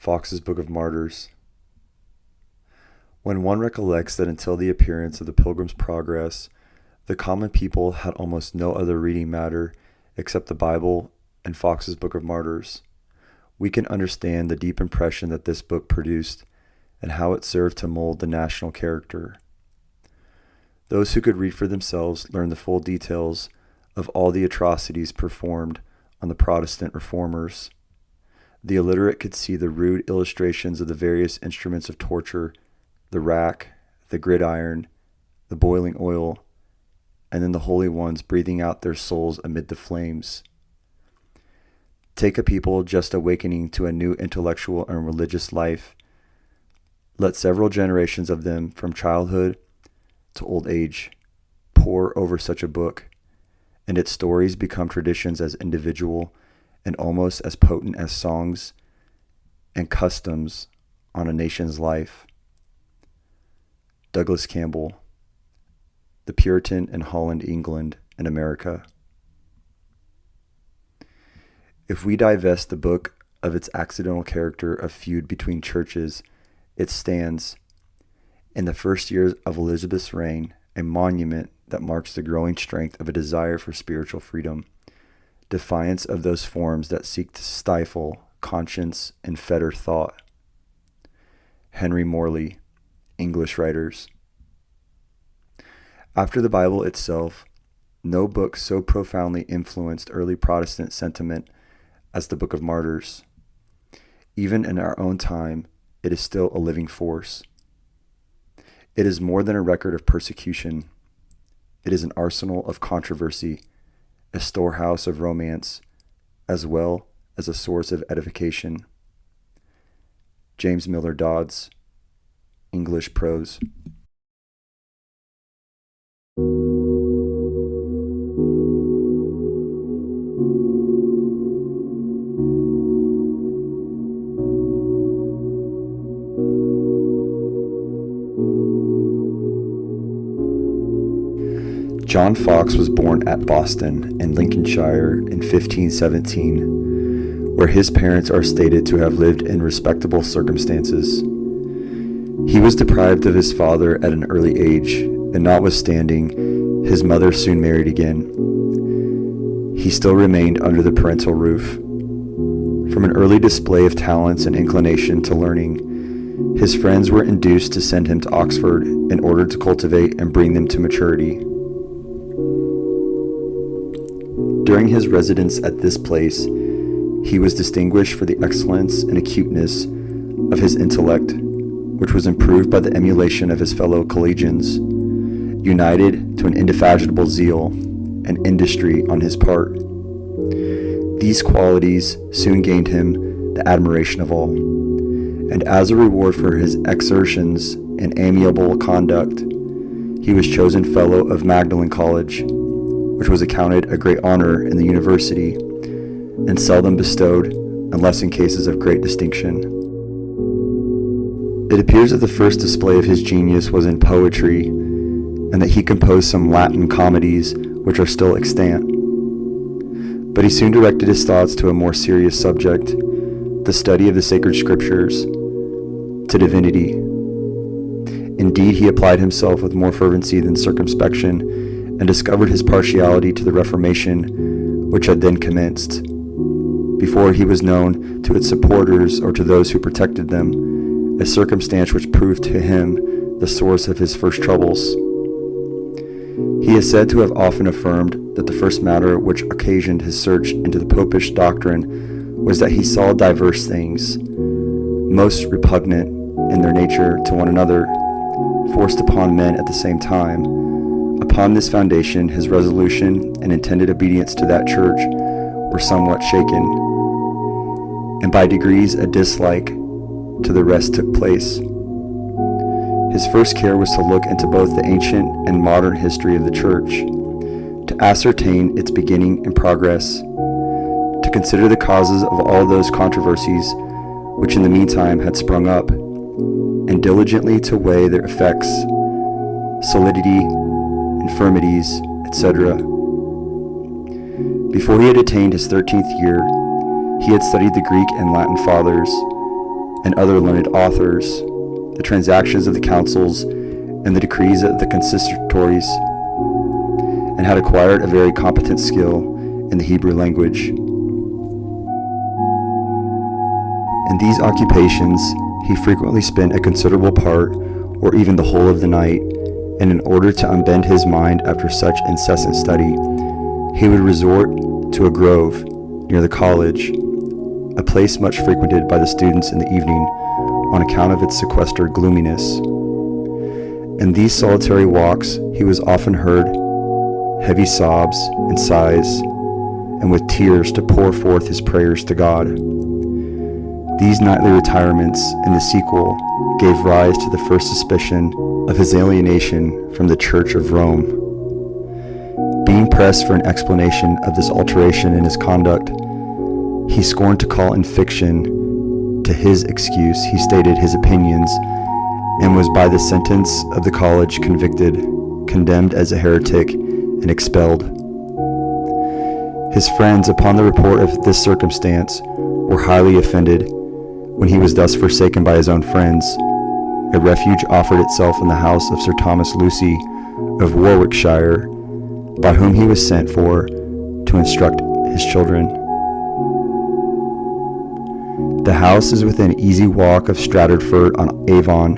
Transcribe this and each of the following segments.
Foxe's Book of Martyrs. When one recollects that until the appearance of the Pilgrim's Progress, the common people had almost no other reading matter except the Bible and Foxe's Book of Martyrs, we can understand the deep impression that this book produced and how it served to mold the national character. Those who could read for themselves learned the full details of all the atrocities performed on the Protestant reformers. The illiterate could see the rude illustrations of the various instruments of torture, the rack, the gridiron, the boiling oil, and then the holy ones breathing out their souls amid the flames. Take a people just awakening to a new intellectual and religious life. Let several generations of them, from childhood to old age, pore over such a book, and its stories become traditions as individual and almost as potent as songs and customs on a nation's life. Douglas Campbell, The Puritan in Holland, England, and America. If we divest the book of its accidental character of feud between churches, it stands, in the first years of Elizabeth's reign, a monument that marks the growing strength of a desire for spiritual freedom, defiance of those forms that seek to stifle conscience and fetter thought. Henry Morley, English Writers. After the Bible itself, no book so profoundly influenced early Protestant sentiment as the Book of Martyrs. Even in our own time, it is still a living force. It is more than a record of persecution. It is an arsenal of controversy, a storehouse of romance, as well as a source of edification. James Miller Dodds, English Prose. John Foxe was born at Boston in Lincolnshire in 1517, where his parents are stated to have lived in respectable circumstances. He was deprived of his father at an early age, and notwithstanding, his mother soon married again. He still remained under the parental roof. From an early display of talents and inclination to learning, his friends were induced to send him to Oxford in order to cultivate and bring them to maturity. During his residence at this place, he was distinguished for the excellence and acuteness of his intellect, which was improved by the emulation of his fellow collegians, united to an indefatigable zeal and industry on his part. These qualities soon gained him the admiration of all, and as a reward for his exertions and amiable conduct, he was chosen Fellow of Magdalen College, which was accounted a great honor in the university, and seldom bestowed unless in cases of great distinction. It appears that the first display of his genius was in poetry, and that he composed some Latin comedies which are still extant. But he soon directed his thoughts to a more serious subject, the study of the sacred scriptures, to divinity. Indeed, he applied himself with more fervency than circumspection, and discovered his partiality to the Reformation, which had then commenced, before he was known to its supporters or to those who protected them, a circumstance which proved to him the source of his first troubles. He is said to have often affirmed that the first matter which occasioned his search into the popish doctrine was that he saw diverse things, most repugnant in their nature to one another, forced upon men at the same time. Upon this foundation, his resolution and intended obedience to that church were somewhat shaken, and by degrees a dislike to the rest took place. His first care was to look into both the ancient and modern history of the church, to ascertain its beginning and progress, to consider the causes of all those controversies which in the meantime had sprung up, and diligently to weigh their effects, solidity, infirmities, etc. Before he had attained his 13th year, he had studied the Greek and Latin fathers, and other learned authors, the transactions of the councils, and the decrees of the consistories, and had acquired a very competent skill in the Hebrew language. In these occupations, he frequently spent a considerable part, or even the whole of the night, and in order to unbend his mind after such incessant study, he would resort to a grove near the college, a place much frequented by the students in the evening on account of its sequestered gloominess. In these solitary walks, he was often heard heavy sobs and sighs, and with tears to pour forth his prayers to God. These nightly retirements in the sequel gave rise to the first suspicion of his alienation from the Church of Rome. Being pressed for an explanation of this alteration in his conduct, he scorned to call in fiction. To his excuse, he stated his opinions, and was by the sentence of the college convicted, condemned as a heretic, and expelled. His friends, upon the report of this circumstance, were highly offended. When he was thus forsaken by his own friends, a refuge offered itself in the house of Sir Thomas Lucy of Warwickshire, by whom he was sent for to instruct his children. The house is within easy walk of Stratford on Avon,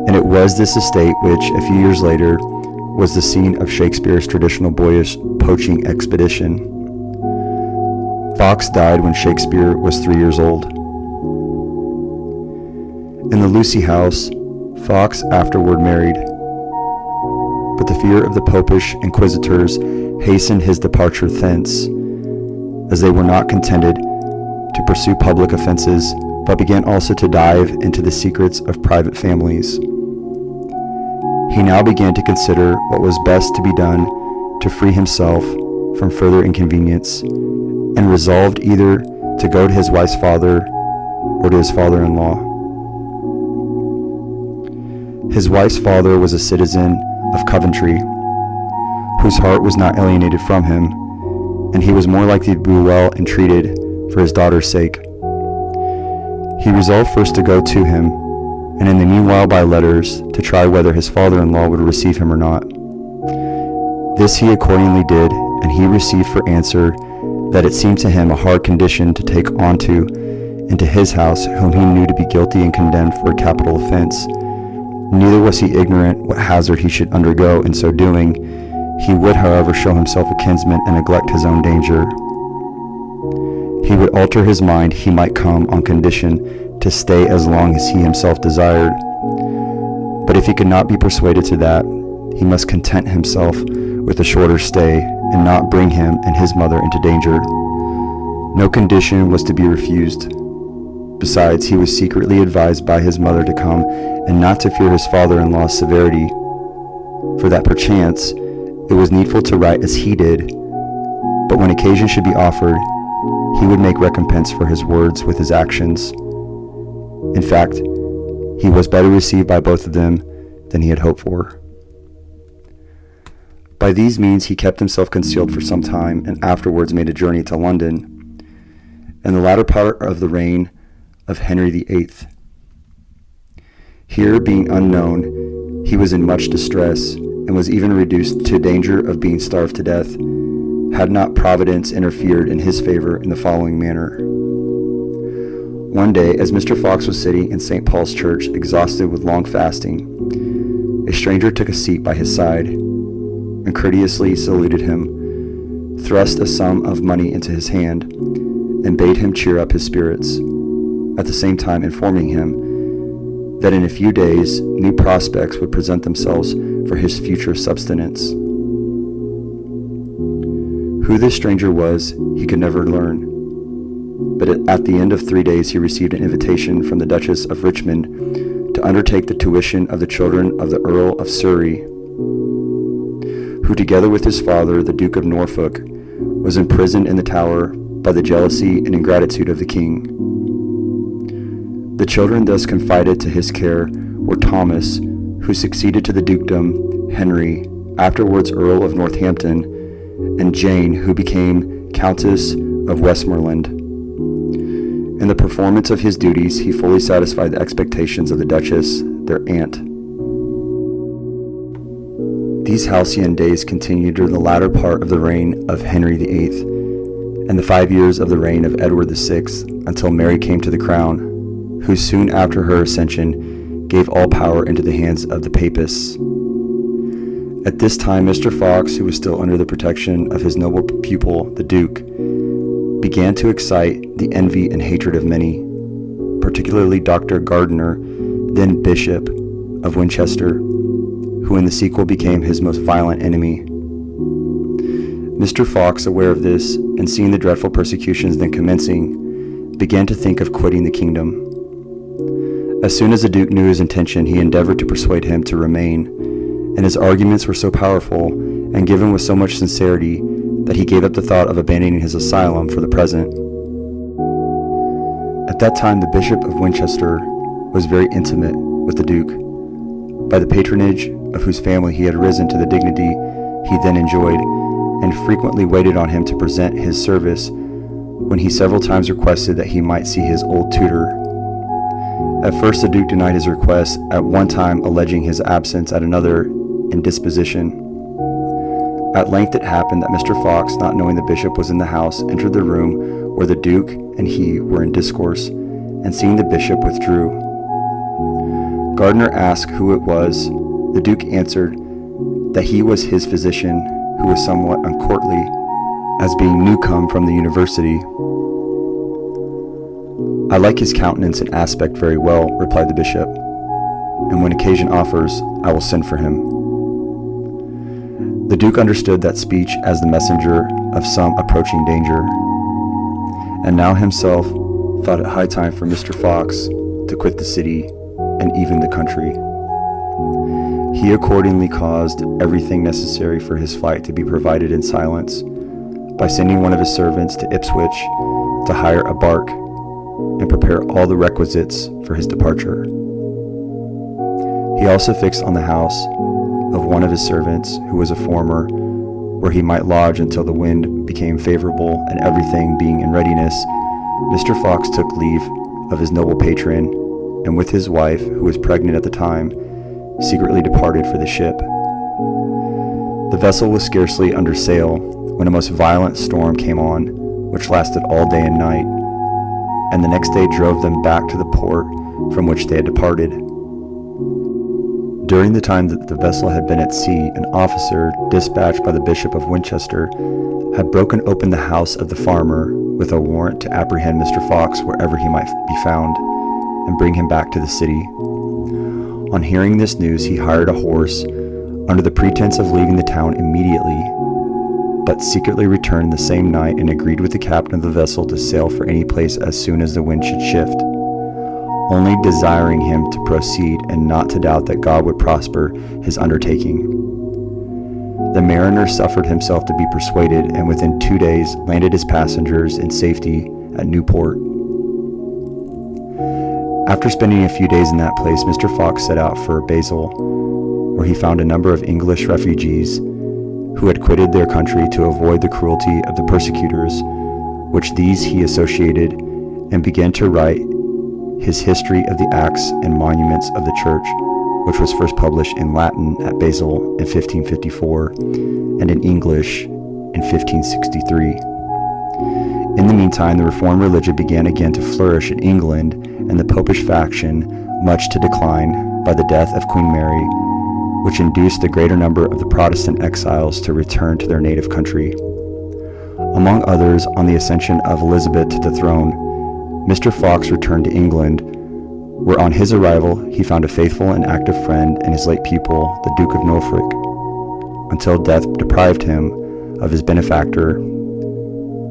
and it was this estate which, a few years later, was the scene of Shakespeare's traditional boyish poaching expedition. Foxe died when Shakespeare was 3 years old. In the Lucy house, Foxe afterward married, but the fear of the popish inquisitors hastened his departure thence, as they were not contented to pursue public offenses, but began also to dive into the secrets of private families. He now began to consider what was best to be done to free himself from further inconvenience, and resolved either to go to his wife's father or to his father-in-law. His wife's father was a citizen of Coventry, whose heart was not alienated from him, and he was more likely to be well entreated for his daughter's sake. He resolved first to go to him, and in the meanwhile by letters to try whether his father-in-law would receive him or not. This he accordingly did, and he received for answer that it seemed to him a hard condition to take onto into his house whom he knew to be guilty and condemned for a capital offense. Neither was he ignorant what hazard he should undergo in so doing. He would, however, show himself a kinsman and neglect his own danger. He would alter his mind, he might come on condition to stay as long as he himself desired. But if he could not be persuaded to that, he must content himself with a shorter stay, and not bring him and his mother into danger. No condition was to be refused. Besides, he was secretly advised by his mother to come, and not to fear his father-in-law's severity, for that perchance it was needful to write as he did, but when occasion should be offered, he would make recompense for his words with his actions. In fact, he was better received by both of them than he had hoped for. By these means he kept himself concealed for some time, and afterwards made a journey to London, in the latter part of the reign of Henry VIII. Here, being unknown, he was in much distress, and was even reduced to danger of being starved to death, had not Providence interfered in his favor in the following manner. One day, as Mr. Foxe was sitting in St. Paul's Church, exhausted with long fasting, a stranger took a seat by his side, and courteously saluted him, thrust a sum of money into his hand, and bade him cheer up his spirits, at the same time informing him that in a few days new prospects would present themselves for his future subsistence. Who this stranger was, he could never learn, but at the end of 3 days he received an invitation from the Duchess of Richmond to undertake the tuition of the children of the Earl of Surrey, who together with his father, the Duke of Norfolk, was imprisoned in the Tower by the jealousy and ingratitude of the king. The children thus confided to his care were Thomas, who succeeded to the dukedom, Henry, afterwards Earl of Northampton, and Jane, who became Countess of Westmoreland. In the performance of his duties, he fully satisfied the expectations of the Duchess, their aunt. These halcyon days continued during the latter part of the reign of Henry VIII and the 5 years of the reign of Edward VI until Mary came to the crown, who soon after her ascension gave all power into the hands of the Papists. At this time, Mr. Foxe, who was still under the protection of his noble pupil, the Duke, began to excite the envy and hatred of many, particularly Dr. Gardiner, then Bishop of Winchester, who in the sequel became his most violent enemy. Mr. Foxe, aware of this, and seeing the dreadful persecutions then commencing, began to think of quitting the kingdom. As soon as the Duke knew his intention, he endeavored to persuade him to remain, and his arguments were so powerful and given with so much sincerity that he gave up the thought of abandoning his asylum for the present. At that time, the Bishop of Winchester was very intimate with the Duke, by the patronage of whose family he had risen to the dignity he then enjoyed, and frequently waited on him to present his service when he several times requested that he might see his old tutor. At first the Duke denied his request, at one time alleging his absence, at another indisposition. At length it happened that Mr. Foxe, not knowing the bishop was in the house, entered the room where the Duke and he were in discourse, and seeing the bishop withdrew. Gardiner asked who it was. The Duke answered that he was his physician, who was somewhat uncourtly, as being new come from the university. "I like his countenance and aspect very well," replied the bishop, "and when occasion offers, I will send for him." The Duke understood that speech as the messenger of some approaching danger, and now himself thought it high time for Mr. Foxe to quit the city and even the country. He accordingly caused everything necessary for his flight to be provided in silence, by sending one of his servants to Ipswich to hire a bark and prepare all the requisites for his departure. He also fixed on the house of one of his servants, who was a former, where he might lodge until the wind became favorable, and everything being in readiness, Mr. Foxe took leave of his noble patron, and with his wife, who was pregnant at the time, secretly departed for the ship. The vessel was scarcely under sail when a most violent storm came on, which lasted all day and night, and the next day drove them back to the port from which they had departed. During the time that the vessel had been at sea, an officer dispatched by the Bishop of Winchester had broken open the house of the farmer with a warrant to apprehend Mr. Foxe wherever he might be found, and bring him back to the city. On hearing this news, he hired a horse under the pretense of leaving the town immediately, but secretly returned the same night and agreed with the captain of the vessel to sail for any place as soon as the wind should shift, only desiring him to proceed and not to doubt that God would prosper his undertaking. The mariner suffered himself to be persuaded, and within 2 days landed his passengers in safety at Newport. After spending a few days in that place, Mr. Foxe set out for Basel, where he found a number of English refugees who had quitted their country to avoid the cruelty of the persecutors, which these he associated, and began to write his History of the Acts and Monuments of the Church, which was first published in Latin at Basel in 1554 and in English in 1563. In the meantime, the Reformed religion began again to flourish in England, and the Popish faction much to decline by the death of Queen Mary, which induced the greater number of the Protestant exiles to return to their native country. Among others, on the accession of Elizabeth to the throne, Mr. Foxe returned to England, where on his arrival he found a faithful and active friend in his late pupil, the Duke of Norfolk, until death deprived him of his benefactor,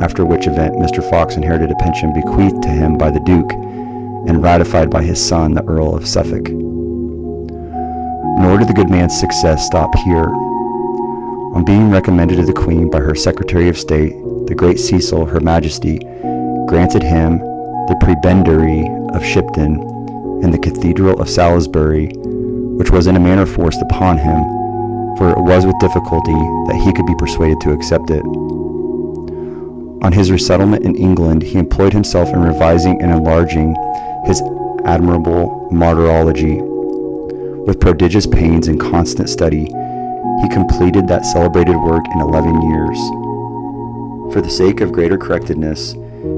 after which event Mr. Foxe inherited a pension bequeathed to him by the Duke and ratified by his son, the Earl of Suffolk. Nor did the good man's success stop here. On being recommended to the Queen by her Secretary of State, the Great Cecil, Her Majesty, granted him the prebendary of Shipton and the Cathedral of Salisbury, which was in a manner forced upon him, for it was with difficulty that he could be persuaded to accept it. On his resettlement in England, he employed himself in revising and enlarging his admirable Martyrology. With prodigious pains and constant study, he completed that celebrated work in 11 years. For the sake of greater correctness,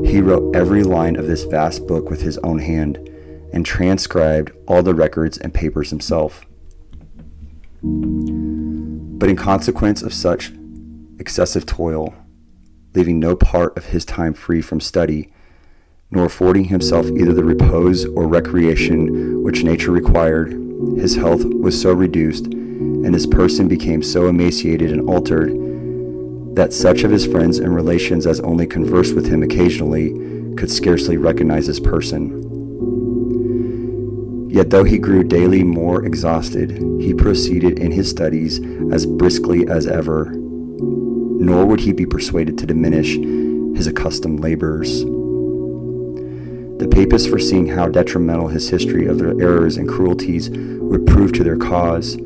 he wrote every line of this vast book with his own hand, and transcribed all the records and papers himself. But in consequence of such excessive toil, leaving no part of his time free from study, nor affording himself either the repose or recreation which nature required, his health was so reduced, and his person became so emaciated and altered, that such of his friends and relations as only conversed with him occasionally could scarcely recognize his person. Yet though he grew daily more exhausted, he proceeded in his studies as briskly as ever, nor would he be persuaded to diminish his accustomed labors. The papists, foreseeing how detrimental his history of their errors and cruelties would prove to their cause,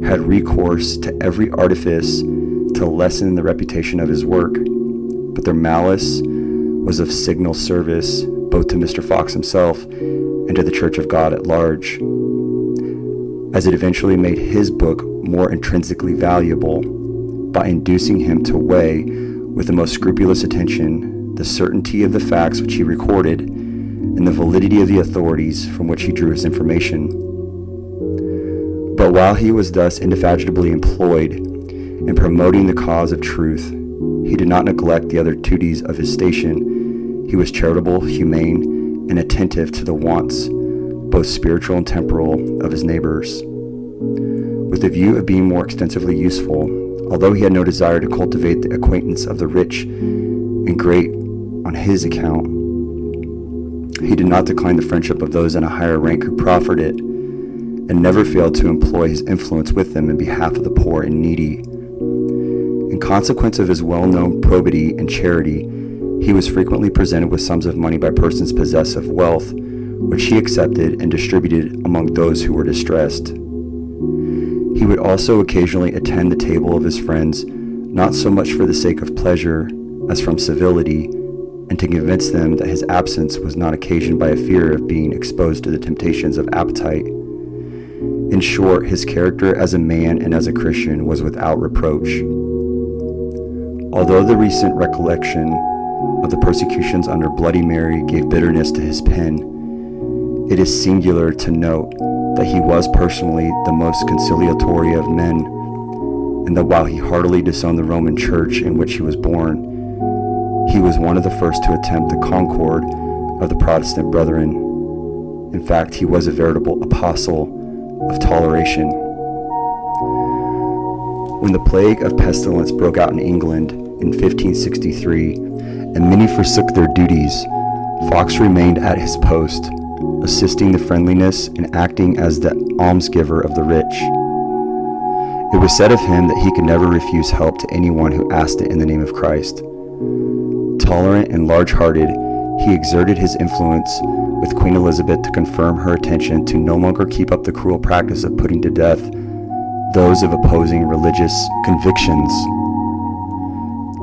had recourse to every artifice to lessen the reputation of his work, but their malice was of signal service both to Mr. Foxe himself and to the Church of God at large, as it eventually made his book more intrinsically valuable by inducing him to weigh with the most scrupulous attention the certainty of the facts which he recorded and the validity of the authorities from which he drew his information. But while he was thus indefatigably employed in promoting the cause of truth, he did not neglect the other duties of his station. He was charitable, humane, and attentive to the wants, both spiritual and temporal, of his neighbors. With the view of being more extensively useful, although he had no desire to cultivate the acquaintance of the rich and great on his account, he did not decline the friendship of those in a higher rank who proffered it, and never failed to employ his influence with them in behalf of the poor and needy. In consequence of his well-known probity and charity, he was frequently presented with sums of money by persons possessed of wealth, which he accepted and distributed among those who were distressed. He would also occasionally attend the table of his friends, not so much for the sake of pleasure as from civility, and to convince them that his absence was not occasioned by a fear of being exposed to the temptations of appetite. In short, his character as a man and as a Christian was without reproach. Although the recent recollection of the persecutions under Bloody Mary gave bitterness to his pen, it is singular to note that he was personally the most conciliatory of men, and that while he heartily disowned the Roman Church in which he was born, he was one of the first to attempt the concord of the Protestant brethren. In fact, he was a veritable apostle of toleration. When the plague of pestilence broke out in England in 1563, and many forsook their duties, Foxe remained at his post, assisting the friendliness and acting as the almsgiver of the rich. It was said of him that he could never refuse help to anyone who asked it in the name of Christ. Tolerant and large-hearted, he exerted his influence with Queen Elizabeth to confirm her attention to no longer keep up the cruel practice of putting to death those of opposing religious convictions.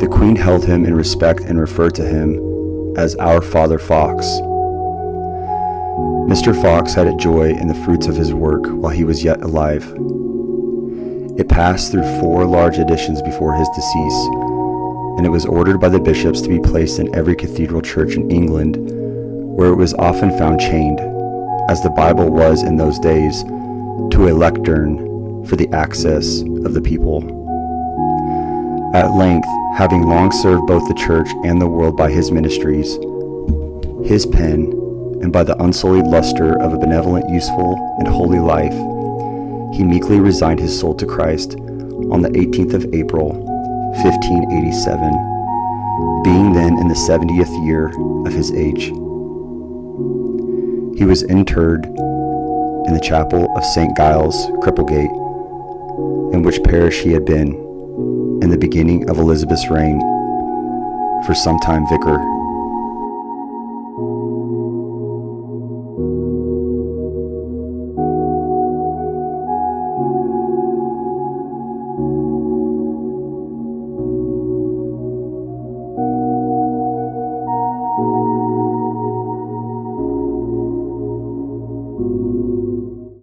The Queen held him in respect and referred to him as our Father Foxe. Mr. Foxe had a joy in the fruits of his work while he was yet alive. It passed through 4 large editions before his decease, and it was ordered by the bishops to be placed in every cathedral church in England, where it was often found chained, as the Bible was in those days, to a lectern for the access of the people. At length, having long served both the church and the world by his ministries, his pen, and by the unsullied luster of a benevolent, useful, and holy life, he meekly resigned his soul to Christ on the 18th of April, 1587, being then in the 70th year of his age. He was interred in the chapel of St. Giles, Cripplegate, in which parish he had been, in the beginning of Elizabeth's reign, for some time vicar. you.